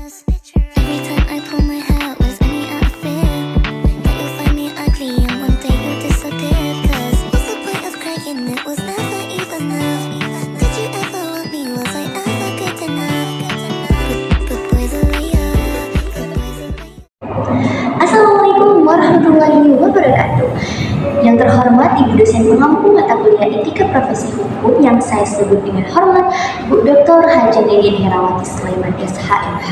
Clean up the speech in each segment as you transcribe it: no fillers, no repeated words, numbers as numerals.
Every time I pull my hair out, was any out of fear that you'll find me ugly and one day you'll disappear. Cause what's the point of crying? It was never even enough. Did you ever want me? Was I ever good enough? Good boys are layup. Good boys are layup. Assalamualaikum warahmatullahi wabarakatuh. Yang terhormat Ibu dosen pengampu mata kuliah Etika Profesi Hukum yang saya sebut dengan hormat Bu Dr. Haja Deden Herawati Sulaiman SHMH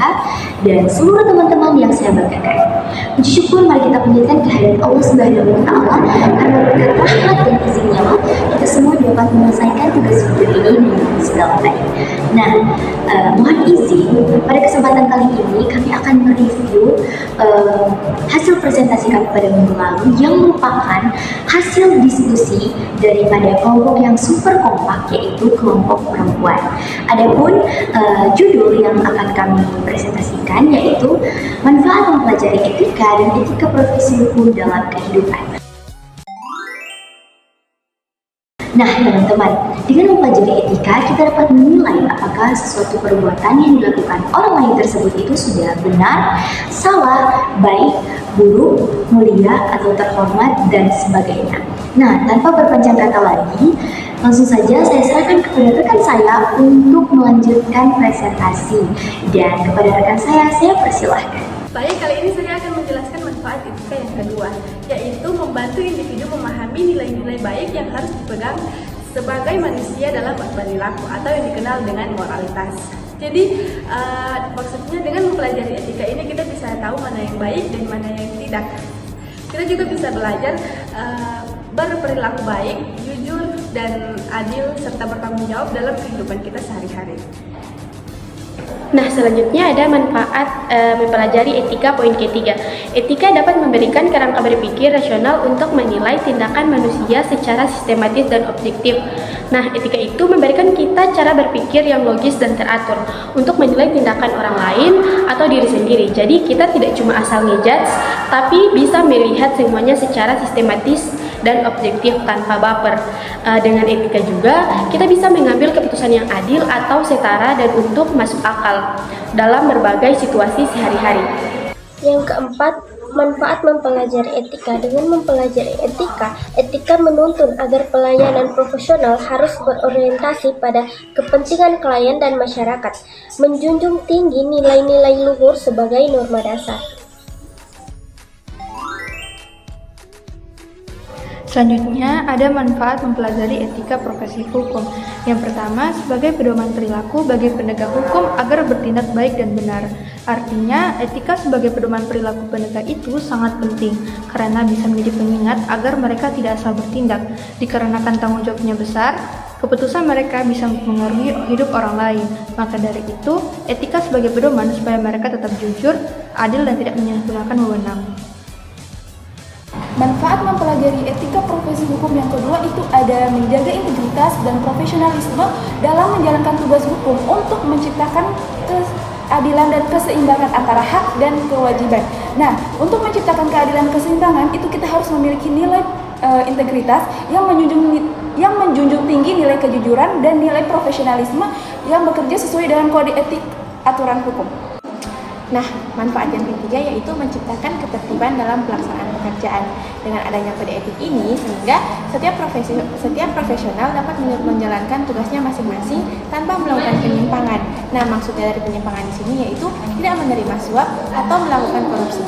dan seluruh teman-teman yang saya banggakan. Puji syukur mari kita panjatkan kehadirat Allah Subhanahu wa taala karena berkat rahmat dan izinnya kita semua dapat menyelesaikan tugas hidup ini dengan segala baik. Nah, mohon izin pada kesempatan kali ini kami akan mereview hasil presentasi kami pada minggu lalu yang merupakan hasil diskusi daripada kelompok yang super kompak, yaitu kelompok perempuan. Adapun judul yang akan kami presentasikan yaitu manfaat mempelajari etika dan etika profesi hukum dalam kehidupan. Nah teman-teman, dengan mempelajari etika kita dapat menilai apakah sesuatu perbuatan yang dilakukan orang lain tersebut itu sudah benar, salah, baik, buruk, mulia, atau terhormat, dan sebagainya. Nah, tanpa berpanjang kata lagi, langsung saja saya serahkan kepada rekan saya untuk melanjutkan presentasi. Dan kepada rekan saya persilahkan. Baik, kali ini saya akan menjelaskan manfaat etika yang kedua, yaitu membantu individu memahami nilai-nilai baik yang harus dipegang sebagai manusia dalam berperilaku atau yang dikenal dengan moralitas. Jadi maksudnya dengan mempelajari etika ini kita bisa tahu mana yang baik dan mana yang tidak. Kita juga bisa belajar berperilaku baik, jujur, dan adil serta bertanggung jawab dalam kehidupan kita sehari-hari. Nah, selanjutnya ada manfaat mempelajari etika poin ketiga. Etika dapat memberikan kerangka berpikir rasional untuk menilai tindakan manusia secara sistematis dan objektif. Nah, etika itu memberikan kita cara berpikir yang logis dan teratur untuk menilai tindakan orang lain atau diri sendiri. Jadi, kita tidak cuma asal ngejudge, tapi bisa melihat semuanya secara sistematis dan objektif tanpa baper. Dengan etika juga, kita bisa mengambil keputusan yang adil atau setara dan untuk masuk akal dalam berbagai situasi sehari-hari. Yang keempat, manfaat mempelajari etika. Dengan mempelajari etika, etika menuntun agar pelayanan profesional harus berorientasi pada kepentingan klien dan masyarakat, menjunjung tinggi nilai-nilai luhur sebagai norma dasar. Selanjutnya, ada manfaat mempelajari etika profesi hukum. Yang pertama, sebagai pedoman perilaku bagi penegak hukum agar bertindak baik dan benar. Artinya, etika sebagai pedoman perilaku penegak itu sangat penting karena bisa menjadi pengingat agar mereka tidak asal bertindak. Dikarenakan tanggung jawabnya besar, keputusan mereka bisa mempengaruhi hidup orang lain. Maka dari itu, etika sebagai pedoman supaya mereka tetap jujur, adil, dan tidak menyalahgunakan wewenang. Manfaat mempelajari etika profesi hukum yang kedua itu ada menjaga integritas dan profesionalisme dalam menjalankan tugas hukum untuk menciptakan keadilan dan keseimbangan antara hak dan kewajiban. Nah, untuk menciptakan keadilan dan keseimbangan itu kita harus memiliki nilai integritas yang menjunjung tinggi nilai kejujuran dan nilai profesionalisme yang bekerja sesuai dengan kode etik aturan hukum. Nah, manfaat yang ketiga yaitu menciptakan ketertiban dalam pelaksanaan pekerjaan. Dengan adanya kode etik ini, sehingga setiap profesional dapat menjalankan tugasnya masing-masing tanpa melakukan penyimpangan. Nah, maksudnya dari penyimpangan di sini yaitu tidak menerima suap atau melakukan korupsi.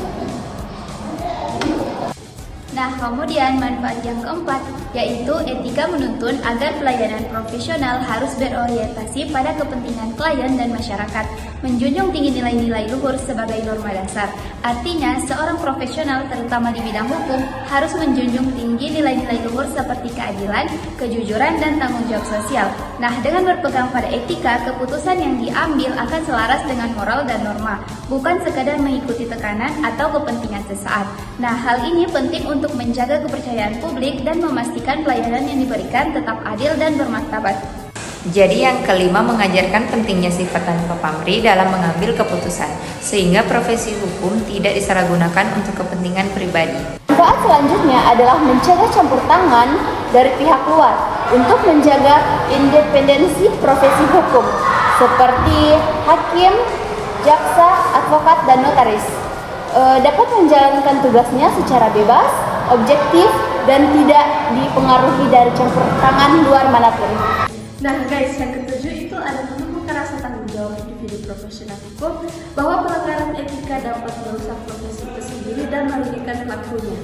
Nah, kemudian manfaat yang keempat, yaitu etika menuntun agar pelayanan profesional harus berorientasi pada kepentingan klien dan masyarakat, menjunjung tinggi nilai-nilai luhur sebagai norma dasar. Artinya, seorang profesional terutama di bidang hukum harus menjunjung tinggi nilai-nilai luhur seperti keadilan, kejujuran, dan tanggung jawab sosial. Nah, dengan berpegang pada etika, keputusan yang diambil akan selaras dengan moral dan norma, bukan sekadar mengikuti tekanan atau kepentingan sesaat. Nah, hal ini penting untuk menjaga kepercayaan publik dan memastikan pelayanan yang diberikan tetap adil dan bermartabat. Jadi yang kelima, mengajarkan pentingnya sifat tanpa pamrih dalam mengambil keputusan, sehingga profesi hukum tidak disalahgunakan untuk kepentingan pribadi. Manfaat selanjutnya adalah mencegah campur tangan dari pihak luar untuk menjaga independensi profesi hukum, seperti hakim, jaksa, advokat dan notaris. Dapat menjalankan tugasnya secara bebas, objektif, dan tidak dipengaruhi dari campur tangan luar manapun. Nah guys, yang ketujuh itu ada menemukan rasa tanggung jawab individu profesional hukum bahwa pelanggaran etika dapat merusak profesi itu sendiri dan merugikan pelakunya.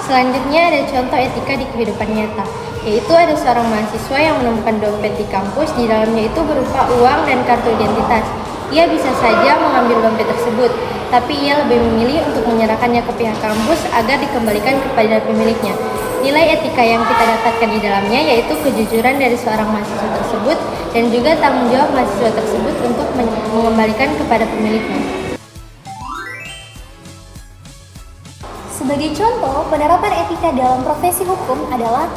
Selanjutnya ada contoh etika di kehidupan nyata, yaitu ada seorang mahasiswa yang menemukan dompet di kampus, di dalamnya itu berupa uang dan kartu identitas. Ia bisa saja mengambil dompet tersebut, tapi ia lebih memilih untuk menyerahkannya ke pihak kampus agar dikembalikan kepada pemiliknya. Nilai etika yang kita dapatkan di dalamnya yaitu kejujuran dari seorang mahasiswa tersebut dan juga tanggung jawab mahasiswa tersebut untuk mengembalikan kepada pemiliknya. Sebagai contoh, penerapan etika dalam profesi hukum adalah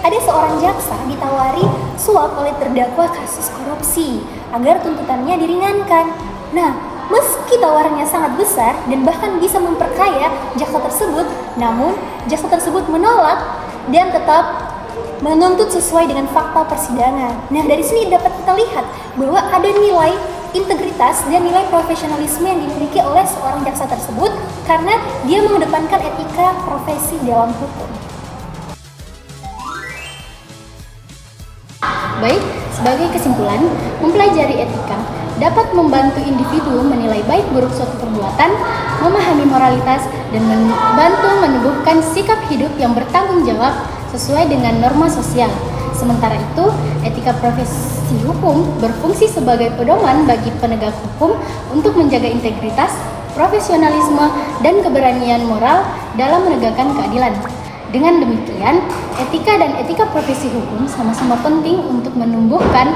ada seorang jaksa ditawari suap oleh terdakwa kasus korupsi agar tuntutannya diringankan. Nah, meski tawarannya sangat besar dan bahkan bisa memperkaya jaksa tersebut, namun jaksa tersebut menolak dan tetap menuntut sesuai dengan fakta persidangan. Nah, dari sini dapat kita lihat bahwa ada nilai integritas dan nilai profesionalisme yang dimiliki oleh seorang jaksa tersebut karena dia mengedepankan etika profesi dalam hukum. Baik, sebagai kesimpulan, mempelajari etika dapat membantu individu menilai baik buruk suatu perbuatan, memahami moralitas, dan membantu menumbuhkan sikap hidup yang bertanggung jawab sesuai dengan norma sosial. Sementara itu, etika profesi hukum berfungsi sebagai pedoman bagi penegak hukum untuk menjaga integritas, profesionalisme, dan keberanian moral dalam menegakkan keadilan. Dengan demikian, etika dan etika profesi hukum sama-sama penting untuk menumbuhkan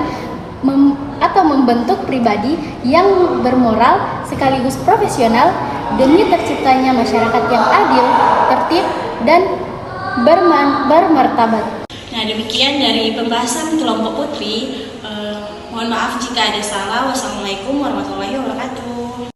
atau membentuk pribadi yang bermoral sekaligus profesional demi terciptanya masyarakat yang adil, tertib, dan bermartabat. Nah, demikian dari pembahasan kelompok putri. Mohon maaf jika ada salah. Wassalamualaikum warahmatullahi wabarakatuh.